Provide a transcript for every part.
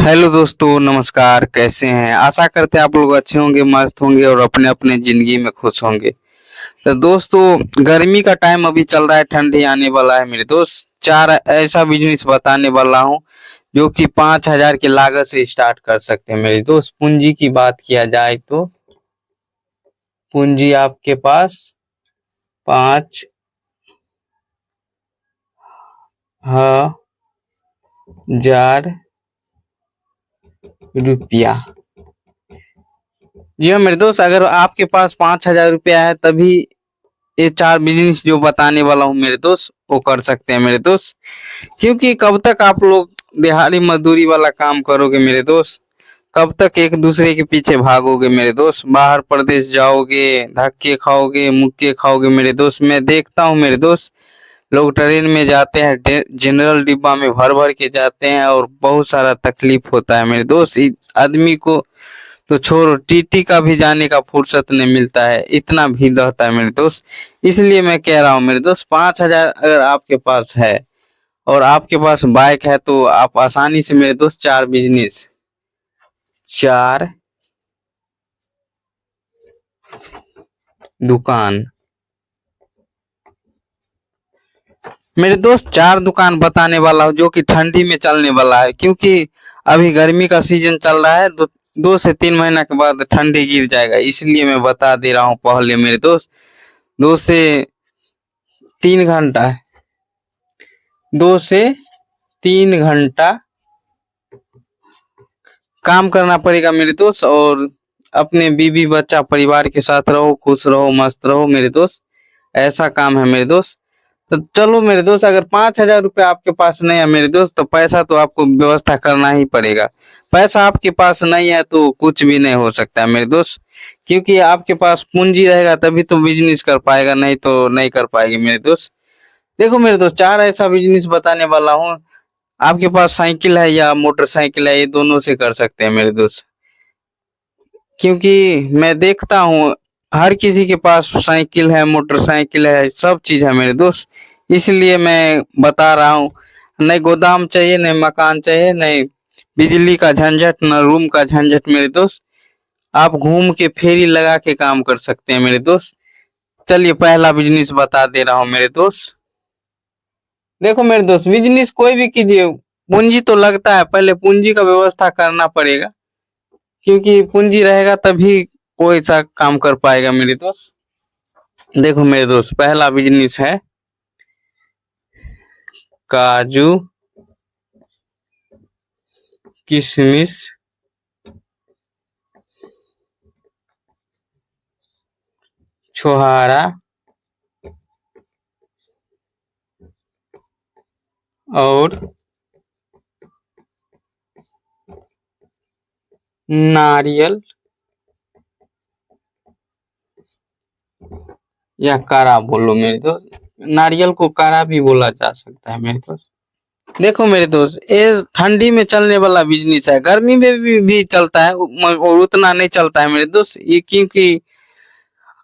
Hello दोस्तों, नमस्कार। कैसे हैं? आशा करते हैं आप लोग अच्छे होंगे, मस्त होंगे और अपने अपने जिंदगी में खुश होंगे। तो दोस्तों, गर्मी का टाइम अभी चल रहा है, ठंडी आने वाला है मेरे दोस्त। चार ऐसा बिजनेस बताने वाला हूँ जो कि 5,000 की लागत से स्टार्ट कर सकते हैं मेरे दोस्त। पूंजी की बात किया जाए तो पूंजी आपके पास 5,000 रुपया। जी हाँ मेरे दोस्त, अगर आपके पास 5,000 रुपया है तभी ये चार बिजनेस जो बताने वाला हूँ मेरे दोस्त वो कर सकते हैं मेरे दोस्त। क्योंकि कब तक आप लोग दिहाड़ी मजदूरी वाला काम करोगे मेरे दोस्त? कब तक एक दूसरे के पीछे भागोगे मेरे दोस्त? बाहर प्रदेश जाओगे, धक्के खाओगे, मुक्के खाओगे मेरे दोस्त। मैं देखता हूँ मेरे दोस्त, लोग ट्रेन में जाते हैं, जनरल डिब्बा में भर भर के जाते हैं और बहुत सारा तकलीफ होता है मेरे दोस्त। आदमी को तो छोड़ो, टीटी का भी जाने का फुर्सत नहीं मिलता है, इतना भीड़ रहता है मेरे दोस्त। इसलिए मैं कह रहा हूँ मेरे दोस्त, 5,000 अगर आपके पास है और आपके पास बाइक है तो आप आसानी से मेरे दोस्त चार दुकान मेरे दोस्त, चार दुकान बताने वाला हूँ जो कि ठंडी में चलने वाला है। क्योंकि अभी गर्मी का सीजन चल रहा है, 2 से 3 महीना के बाद ठंडी गिर जाएगा, इसलिए मैं बता दे रहा हूँ पहले मेरे दोस्त। 2 से 3 घंटा 2 से 3 घंटा काम करना पड़ेगा मेरे दोस्त, और अपने बीवी बच्चा परिवार के साथ रहो, खुश रहो, मस्त रहो मेरे दोस्त। ऐसा काम है मेरे दोस्त। तो चलो मेरे दोस्त, अगर 5,000 रुपये आपके पास नहीं है मेरे दोस्त तो पैसा तो आपको व्यवस्था करना ही पड़ेगा। पैसा आपके पास नहीं है तो कुछ भी नहीं हो सकता है मेरे दोस्त। क्योंकि आपके पास पूंजी रहेगा तभी तो बिजनेस कर पाएगा, नहीं तो नहीं कर पाएगी मेरे दोस्त। देखो मेरे दोस्त, चार ऐसा बिजनेस बताने वाला हूँ। आपके पास साइकिल है या मोटरसाइकिल है, ये दोनों से कर सकते हैं मेरे दोस्त। क्योंकि मैं देखता हूँ हर किसी के पास साइकिल है, मोटरसाइकिल है, सब चीज है मेरे दोस्त। इसलिए मैं बता रहा हूँ, नहीं गोदाम चाहिए, नहीं मकान चाहिए, नहीं बिजली का झंझट, न रूम का झंझट मेरे दोस्त। आप घूम के फेरी लगा के काम कर सकते हैं मेरे दोस्त। चलिए पहला बिजनेस बता दे रहा हूँ मेरे दोस्त। देखो मेरे दोस्त, बिजनेस कोई भी कीजिए, पूंजी तो लगता है, पहले पूंजी का व्यवस्था करना पड़ेगा। क्योंकि पूंजी रहेगा तभी कोई सा काम कर पाएगा मेरे दोस्त। देखो मेरे दोस्त, पहला बिजनेस है काजू किशमिश छोहारा और नारियल या कारा बोलो मेरे दोस्त। नारियल को कारा भी बोला जा सकता है मेरे दोस्त। देखो मेरे दोस्त, ये ठंडी में चलने वाला बिजनेस है, गर्मी में भी चलता है और उतना नहीं चलता है मेरे दोस्त। ये क्योंकि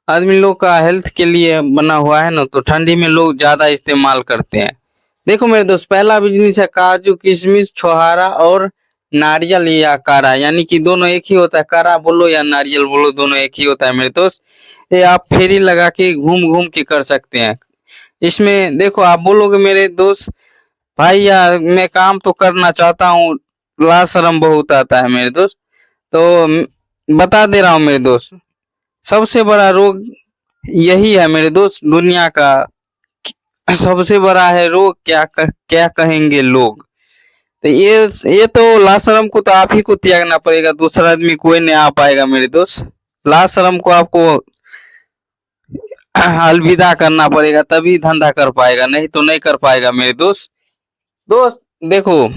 आदमी लोग का हेल्थ के लिए बना हुआ है ना, तो ठंडी में लोग ज्यादा इस्तेमाल करते हैं। देखो मेरे दोस्त, पहला बिजनेस है काजू किशमिश छोहारा और नारियल या कारा, यानी कि दोनों एक ही होता है। कारा बोलो या नारियल बोलो, दोनों एक ही होता है मेरे दोस्त। ये आप फेरी लगा के घूम घूम के कर सकते हैं। इसमें देखो, आप बोलोगे मेरे दोस्त, भाई यार मैं काम तो करना चाहता हूँ, लाज शर्म बहुत आता है मेरे दोस्त। तो बता दे रहा हूँ मेरे दोस्त, सबसे बड़ा रोग यही है मेरे दोस्त दुनिया का। सबसे बड़ा है रोग, क्या कहेंगे लोग। तो ये तो लाज शर्म को तो आप ही को त्यागना पड़ेगा, दूसरा आदमी कोई नहीं आ पाएगा मेरे दोस्त। लाज शर्म को आपको अलविदा करना पड़ेगा, तभी धंधा कर पाएगा, नहीं तो नहीं कर पाएगा मेरे दोस्त। दोस्त देखो,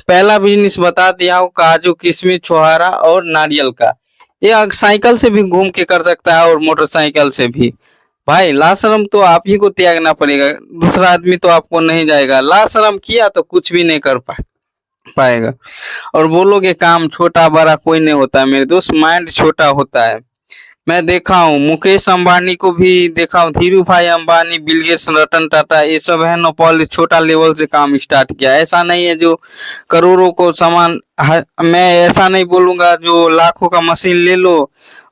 पहला बिजनेस बता दिया हूँ, काजू किशमिश छोहारा और नारियल का। ये साइकिल से भी घूम के कर सकता है और मोटरसाइकिल से भी। भाई लाज शर्म तो आप ही को त्यागना पड़ेगा, दूसरा आदमी तो आपको नहीं जाएगा। लाज शर्म किया तो कुछ भी नहीं कर पाएगा। और बोलोगे काम छोटा बड़ा कोई नहीं होता है मेरे दोस्त, माइंड छोटा होता है। मैं देखा हूँ मुकेश अंबानी को भी देखा हूँ, धीरू भाई अंबानी, बिल गेट्स, रतन टाटा, ये सब है ना पहले छोटा लेवल से काम स्टार्ट किया। ऐसा नहीं है जो करोड़ों को सामान, मैं ऐसा नहीं बोलूंगा जो लाखों का मशीन ले लो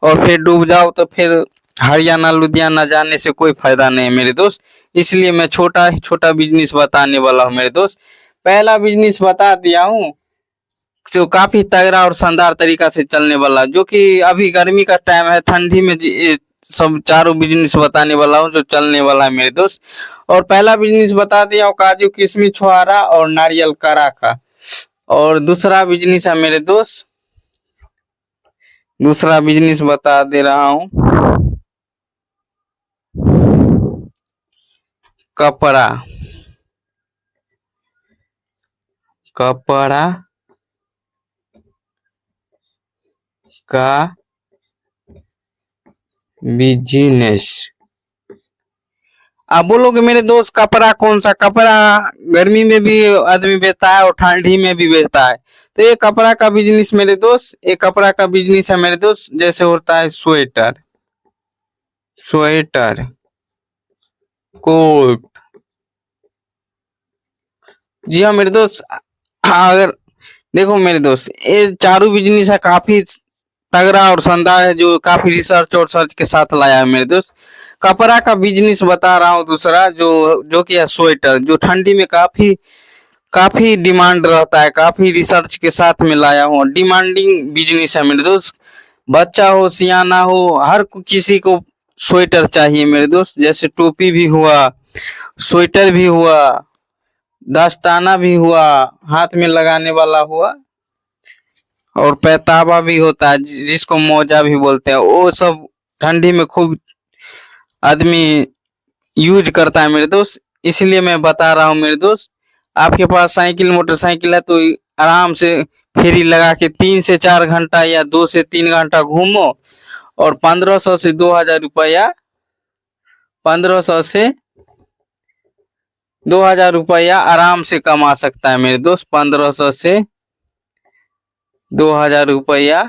और फिर डूब जाओ, तो फिर हरियाणा लुधियाना जाने से कोई फायदा नहीं है मेरे दोस्त। इसलिए मैं छोटा ही छोटा बिजनेस बताने वाला हूँ मेरे दोस्त। पहला बिजनेस बता दिया हूँ जो काफी तगड़ा और शानदार तरीका से चलने वाला, जो कि अभी गर्मी का टाइम है, ठंडी में ये सब चारों बिजनेस बताने वाला हूँ जो चलने वाला है मेरे दोस्त। और पहला बिजनेस बता दिया हूँ काजू किशमिश छुहारा और नारियल करा का। और दूसरा बिजनेस है मेरे दोस्त, दूसरा बिजनेस बता दे रहा हूँ, कपड़ा, कपड़ा का बिजनेस। आप बोलोगे मेरे दोस्त कपड़ा कौन सा, कपड़ा गर्मी में भी आदमी बेचता है और ठंडी में भी बेचता है। तो ये कपड़ा का बिजनेस मेरे दोस्त, ये कपड़ा का बिजनेस है मेरे दोस्त। जैसे होता है स्वेटर, स्वेटर, कोट। जी हाँ मेरे दोस्त, अगर देखो मेरे दोस्त ये चारों बिजनेस है काफी तगड़ा और शानदार है, जो काफी रिसर्च और सर्च के साथ लाया है मेरे दोस्त। कपड़ा का बिजनेस बता रहा हूँ दूसरा, जो कि है स्वेटर, जो ठंडी में काफी काफी डिमांड रहता है, काफी रिसर्च के साथ में लाया हूँ। डिमांडिंग बिजनेस है मेरे दोस्त, बच्चा हो सियाना हो हर किसी को स्वेटर चाहिए मेरे दोस्त। जैसे टोपी भी हुआ, स्वेटर भी हुआ, दस्ताना भी हुआ, हाथ में लगाने वाला हुआ, और पैतावा भी होता है जिसको मोजा भी बोलते हैं, वो सब ठंडी में खूब आदमी यूज करता है मेरे दोस्त। इसलिए मैं बता रहा हूँ मेरे दोस्त, आपके पास साइकिल मोटरसाइकिल है तो आराम से फेरी लगा के 3 से 4 घंटा या 2 से 3 घंटा घूमो, और 1500 से 2000 रुपया, 1500 से 2000 रुपया आराम से कमा सकता है मेरे दोस्त। 1500 से 2000 रुपया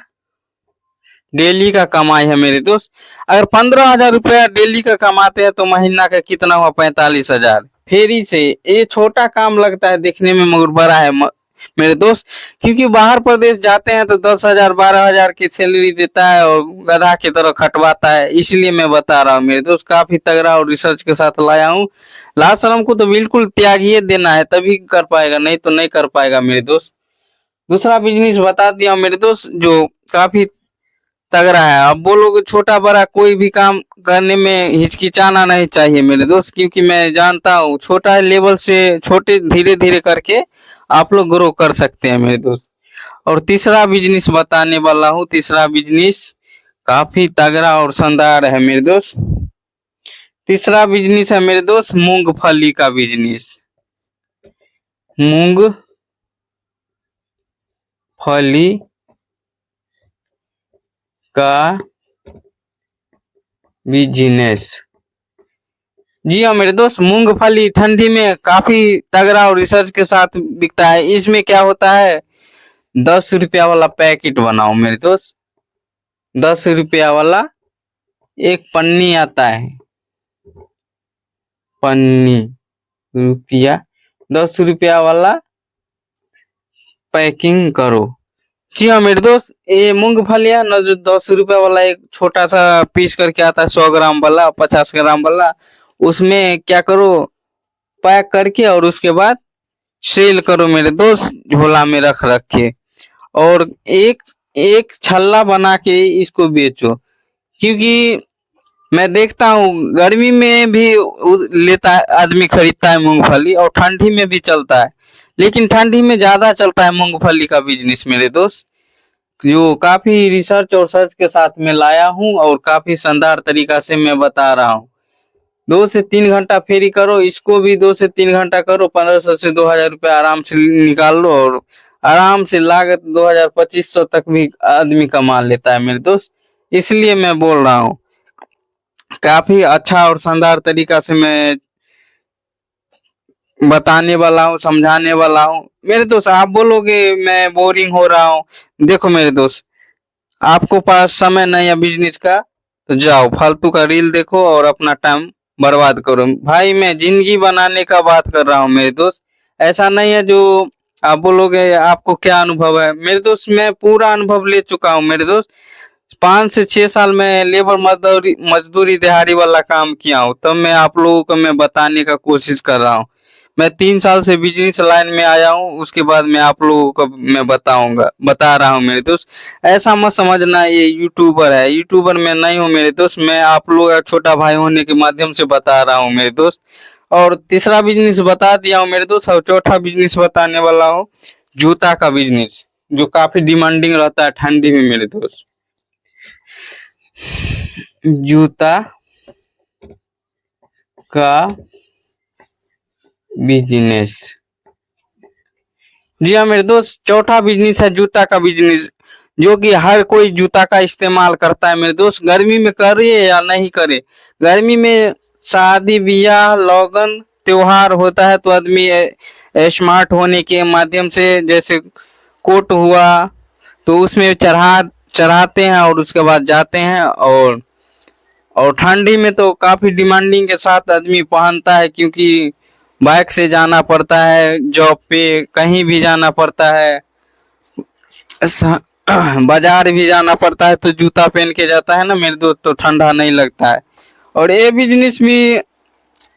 डेली का कमाई है मेरे दोस्त। अगर 15,000 रुपया डेली का कमाते हैं तो महीना का कितना हुआ, 45,000 फेरी से। ये छोटा काम लगता है देखने में मगर बड़ा है मेरे दोस्त, क्योंकि बाहर प्रदेश जाते हैं तो 10,000 12,000 की सैलरी देता है और गधा की तरह खटवाता है। इसलिए मैं बता रहा हूँ मेरे दोस्त, काफी तगड़ा और रिसर्च के साथ लाया हूँ। लाल सलाम को तो बिल्कुल त्याग ही देना है, तभी कर पाएगा, नहीं तो नहीं कर पाएगा मेरे दोस्त। दूसरा बिजनेस बता दिया मेरे दोस्त जो काफी तगड़ा है। अब बोलोगे छोटा बड़ा कोई भी काम करने में हिचकिचाना नहीं चाहिए मेरे दोस्त, क्योंकि मैं जानता हूँ छोटा लेवल से छोटे धीरे धीरे करके आप लोग ग्रो कर सकते हैं मेरे दोस्त। और तीसरा बिजनेस बताने वाला हूँ, तीसरा बिजनेस काफी तगड़ा और शानदार है मेरे दोस्त। तीसरा बिजनेस है मेरे दोस्त मूंगफली का बिजनेस, मूंगफली का बिजनेस। जी हाँ मेरे दोस्त, मूंगफली ठंडी में काफी तगड़ा और रिसर्च के साथ बिकता है। इसमें क्या होता है, 10 रुपया वाला पैकेट बनाओ मेरे दोस्त, 10 रुपया वाला एक पन्नी आता है, पन्नी रुपया, 10 रुपया वाला पैकिंग करो। जी हाँ मेरे दोस्त, ये मूंगफलियां ना जो 10 रुपया वाला एक छोटा सा पीस करके आता है, 100 ग्राम वाला, 50 ग्राम वाला, उसमें क्या करो, पैक करके और उसके बाद सेल करो मेरे दोस्त, झोला में रख रख के, और एक एक छल्ला बना के इसको बेचो। क्योंकि मैं देखता हूँ गर्मी में भी लेता है आदमी, खरीदता है मूंगफली, और ठंडी में भी चलता है, लेकिन ठंडी में ज्यादा चलता है मूंगफली का बिजनेस मेरे दोस्त, जो काफी रिसर्च और सर्च के साथ में लाया हूँ और काफी शानदार तरीका से मैं बता रहा हूँ। 2 से 3 घंटा फेरी करो, इसको भी 2 से 3 घंटा करो, 1500 से 2000 रुपया आराम से निकाल लो, और आराम से लागत 2000 2500 तक भी आदमी कमा लेता है मेरे दोस्त। इसलिए मैं बोल रहा हूँ काफी अच्छा और शानदार तरीका से मैं बताने वाला हूँ, समझाने वाला हूँ मेरे दोस्त। आप बोलोगे मैं बोरिंग हो रहा हूँ, देखो मेरे दोस्त, आपको पास समय नहीं है बिजनेस का तो जाओ फालतू का रील देखो और अपना टाइम बर्बाद करो। भाई मैं जिंदगी बनाने का बात कर रहा हूँ मेरे दोस्त, ऐसा नहीं है जो आप बोलोगे आपको क्या अनुभव है। मेरे दोस्त मैं पूरा अनुभव ले चुका हूँ मेरे दोस्त। 5 से 6 साल में लेबर मजदूरी मजदूरी दिहाड़ी वाला काम किया हूँ, तब मैं आप लोगों को मैं बताने का कोशिश कर रहा हूँ। मैं 3 साल से बिजनेस लाइन में आया हूँ, उसके बाद मैं आप लोगों को मैं बता रहा हूँ मेरे दोस्त। ऐसा मत समझना ये यूट्यूबर है, यूट्यूबर मैं नहीं हूँ मेरे दोस्त। मैं आप लोग का छोटा भाई होने के माध्यम से बता रहा हूँ मेरे दोस्त। और तीसरा बिजनेस बता दिया हूँ मेरे दोस्त, और चौथा बिजनेस बताने वाला हूँ जूता का बिजनेस, जो काफी डिमांडिंग रहता है ठंडी में मेरे दोस्त। जूता का बिजनेस, जी हाँ मेरे दोस्त, चौथा बिजनेस है जूता का बिजनेस, जो कि हर कोई जूता का इस्तेमाल करता है मेरे दोस्त। गर्मी में करे या नहीं करे, गर्मी में शादी ब्याह लगन त्योहार होता है तो आदमी स्मार्ट होने के माध्यम से, जैसे कोट हुआ तो उसमें चढ़ाते हैं और उसके बाद जाते हैं। और ठंडी में तो काफी डिमांडिंग के साथ आदमी पहनता है, क्योंकि बाइक से जाना पड़ता है, जॉब पे कहीं भी जाना पड़ता है, बाजार भी जाना पड़ता है, तो जूता पहन के जाता है ना मेरे दोस्त, तो ठंडा नहीं लगता है। और ये बिजनेस भी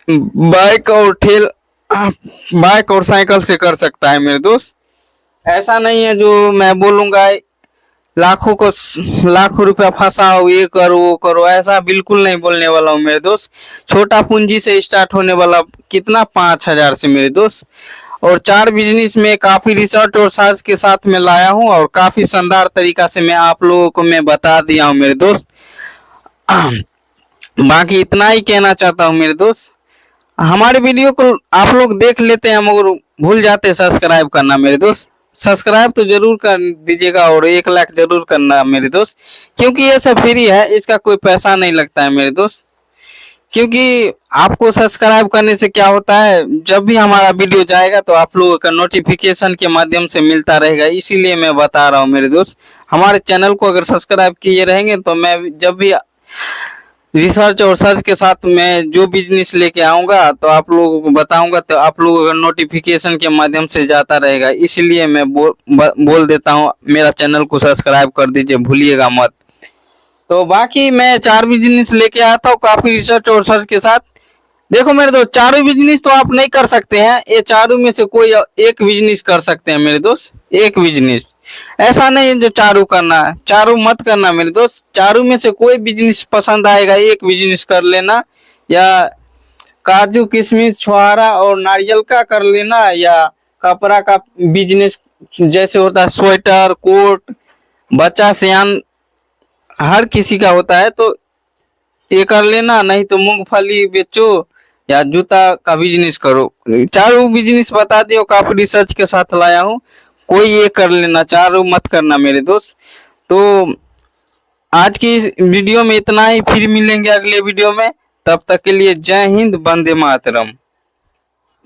बाइक और साइकिल से कर सकता है मेरे दोस्त। ऐसा नहीं है जो मैं बोलूंगा लाखों रुपया फंसाओ, ये करो वो करो, ऐसा बिल्कुल नहीं बोलने वाला हूँ मेरे दोस्त। छोटा पूंजी से स्टार्ट होने वाला, कितना 5,000 से मेरे दोस्त। और 4 बिजनेस में काफी रिसर्च और सर्च के साथ में लाया हूँ, और काफी शानदार तरीका से मैं आप लोगों को मैं बता दिया हूँ मेरे दोस्त। बाकी इतना ही कहना चाहता हूँ मेरे दोस्त, हमारे वीडियो को आप लोग देख लेते हैं मगर भूल जाते सब्सक्राइब करना मेरे दोस्त। सब्सक्राइब तो जरूर कर दीजिएगा और 1 लाख जरूर करना मेरे दोस्त, क्योंकि ये सब फ्री है, इसका कोई पैसा नहीं लगता है मेरे दोस्त। क्योंकि आपको सब्सक्राइब करने से क्या होता है, जब भी हमारा वीडियो जाएगा तो आप लोगों का नोटिफिकेशन के माध्यम से मिलता रहेगा, इसीलिए मैं बता रहा हूँ मेरे दोस्त। हमारे चैनल को अगर सब्सक्राइब किए रहेंगे तो मैं जब भी रिसर्च और सर्च के साथ मैं जो बिजनेस लेके आऊंगा तो आप लोगों को बताऊंगा, तो आप लोगों का नोटिफिकेशन के माध्यम से जाता रहेगा। इसलिए मैं बोल देता हूँ मेरा चैनल को सब्सक्राइब कर दीजिए, भूलिएगा मत। तो बाकी मैं 4 बिजनेस लेके आता हूँ काफी रिसर्च और सर्च के साथ। देखो मेरे दोस्त, चारों बिजनेस तो आप नहीं कर सकते हैं, ये चारों में से कोई एक बिजनेस कर सकते हैं मेरे दोस्त, एक बिजनेस। ऐसा नहीं है जो चारों करना है, चारों मत करना मेरे दोस्त। चारों में से कोई बिजनेस पसंद आएगा, एक बिजनेस कर लेना, या काजू किशमिश छुहारा और नारियल का कर लेना, या कपड़ा का बिजनेस जैसे होता है स्वेटर कोट, बच्चा सियान हर किसी का होता है, तो ये कर लेना। नहीं तो मूंगफली बेचो या जूता का बिजनेस करो। चारों बिजनेस बता दियो, काफी रिसर्च के साथ लाया हूँ, कोई ये कर लेना, चारों मत करना मेरे दोस्त। तो आज की इस वीडियो में इतना ही, फिर मिलेंगे अगले वीडियो में, तब तक के लिए जय हिंद, वंदे मातरम।